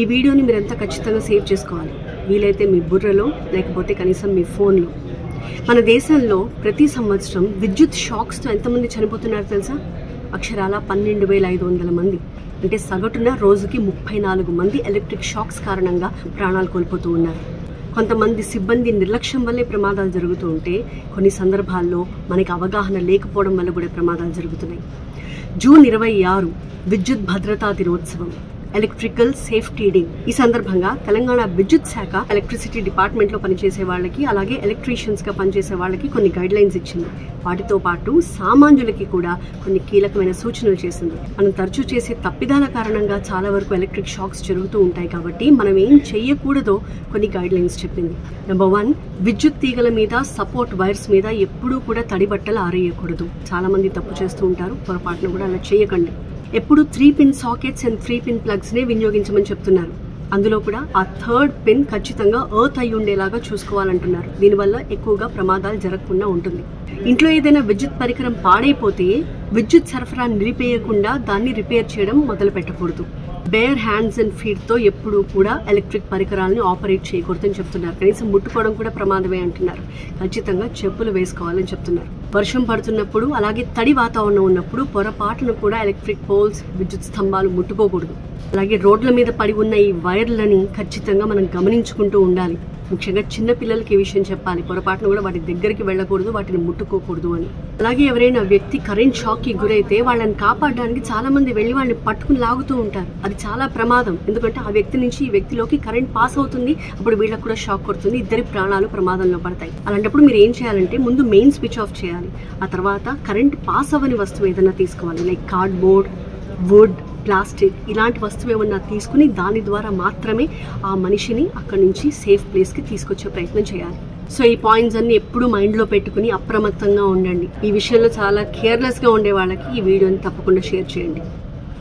ఈ వీడియోని మీరంతా ఖచ్చితంగా సేవ్ చేసుకోవాలి, వీలైతే మీ బుర్రలో లేకపోతే కనీసం మీ ఫోన్లో. మన దేశంలో ప్రతి సంవత్సరం విద్యుత్ షాక్స్తో ఎంతమంది చనిపోతున్నారు తెలుసా? అక్షరాల 12,500 మంది. అంటే సగటున రోజుకి 34 మంది ఎలక్ట్రిక్ షాక్స్ కారణంగా ప్రాణాలు కోల్పోతూ ఉన్నారు. కొంతమంది సిబ్బంది నిర్లక్ష్యం వల్లే ప్రమాదాలు జరుగుతూ ఉంటే కొన్ని సందర్భాల్లో మనకి అవగాహన లేకపోవడం వల్ల కూడా ప్రమాదాలు జరుగుతున్నాయి. జూన్ 26 విద్యుత్ భద్రతా దినోత్సవం, ఎలక్ట్రికల్ సేఫ్టీ డే. ఈ సందర్భంగా తెలంగాణ విద్యుత్ శాఖ ఎలక్ట్రిసిటీ డిపార్ట్మెంట్లో పనిచేసే వాళ్ళకి, అలాగే ఎలక్ట్రీషియన్స్గా పనిచేసే వాళ్ళకి కొన్ని గైడ్ లైన్స్ ఇచ్చింది. వాటితో పాటు సామాన్యులకి కూడా కొన్ని కీలకమైన సూచనలు చేసింది. మనం తరచూ చేసే తప్పిదాల కారణంగా చాలా వరకు ఎలక్ట్రిక్ షాక్స్ జరుగుతూ ఉంటాయి కాబట్టి మనం ఏం చెయ్యకూడదో కొన్ని గైడ్ లైన్స్ చెప్పింది. నెంబర్ 1, విద్యుత్ తీగల మీద, సపోర్ట్ వైర్స్ మీద ఎప్పుడూ కూడా తడి బట్టలు ఆరేయకూడదు. చాలా మంది తప్పు చేస్తూ ఉంటారు, పొరపాటున కూడా అలా చేయకండి. ఎప్పుడు 3 pin sockets and 3 pin plugs నే వినియోగించమని చెప్తున్నారు. అందులో కూడా ఆ 3rd పిన్ ఖచ్చితంగా ఎర్త్ అయి ఉండేలాగా చూసుకోవాలంటున్నారు. దీనివల్ల ఎక్కువగా ప్రమాదాలు జరగకుండా ఉంటుంది. ఇంట్లో ఏదైనా విద్యుత్ పరికరం పాడైపోతే విద్యుత్ సరఫరా నిలిపేయకుండా దాన్ని రిపేర్ చేయడం మొదలు పెట్టకూడదు. బేర్ హ్యాండ్స్ అండ్ ఫీట్ తో ఎప్పుడూ కూడా ఎలక్ట్రిక్ పరికరాలను ఆపరేట్ చేయకూడదని చెప్తున్నారు. కనీసం ముట్టుకోవడం కూడా ప్రమాదమే అంటున్నారు. ఖచ్చితంగా చెప్పులు వేసుకోవాలని చెప్తున్నారు. వర్షం పడుతున్నప్పుడు, అలాగే తడి వాతావరణం ఉన్నప్పుడు పొరపాటును కూడా ఎలక్ట్రిక్ పోల్స్, విద్యుత్ స్తంభాలు ముట్టుకోకూడదు. అలాగే రోడ్ల మీద పడి ఉన్న ఈ వైర్లని ఖచ్చితంగా మనం గమనించుకుంటూ ఉండాలి. ముఖ్యంగా చిన్న పిల్లలకి ఈ విషయం చెప్పాలి, పొరపాటును కూడా వాటి దగ్గరికి వెళ్ళకూడదు, వాటిని ముట్టుకోకూడదు అని. అలాగే ఎవరైనా వ్యక్తి కరెంట్ షాక్ కి గురైతే వాళ్ళని కాపాడడానికి చాలా మంది వెళ్లి వాళ్ళని పట్టుకుని లాగుతూ ఉంటారు. అది చాలా ప్రమాదం. ఎందుకంటే ఆ వ్యక్తి నుంచి ఈ వ్యక్తిలోకి కరెంట్ పాస్ అవుతుంది, అప్పుడు వీళ్ళకి కూడా షాక్ కొడుతుంది, ఇద్దరి ప్రాణాలు ప్రమాదంలో పడతాయి. అలాంటప్పుడు మీరు ఏం చేయాలంటే ముందు మెయిన్ స్విచ్ ఆఫ్ చేయాలి. ఆ తర్వాత కరెంట్ పాస్ అవ్వని వస్తువు ఏదైనా తీసుకోవాలి. లైక్ కార్డ్బోర్డ్, వుడ్, ప్లాస్టిక్ ఇలాంటి వస్తువు ఏమన్నా తీసుకుని దాని ద్వారా మాత్రమే ఆ మనిషిని అక్కడి నుంచి సేఫ్ ప్లేస్కి తీసుకొచ్చే ప్రయత్నం చేయాలి. సో ఈ పాయింట్స్ అన్ని ఎప్పుడు మైండ్లో పెట్టుకుని అప్రమత్తంగా ఉండండి. ఈ విషయంలో చాలా కేర్లెస్గా ఉండే వాళ్ళకి ఈ వీడియోని తప్పకుండా షేర్ చేయండి.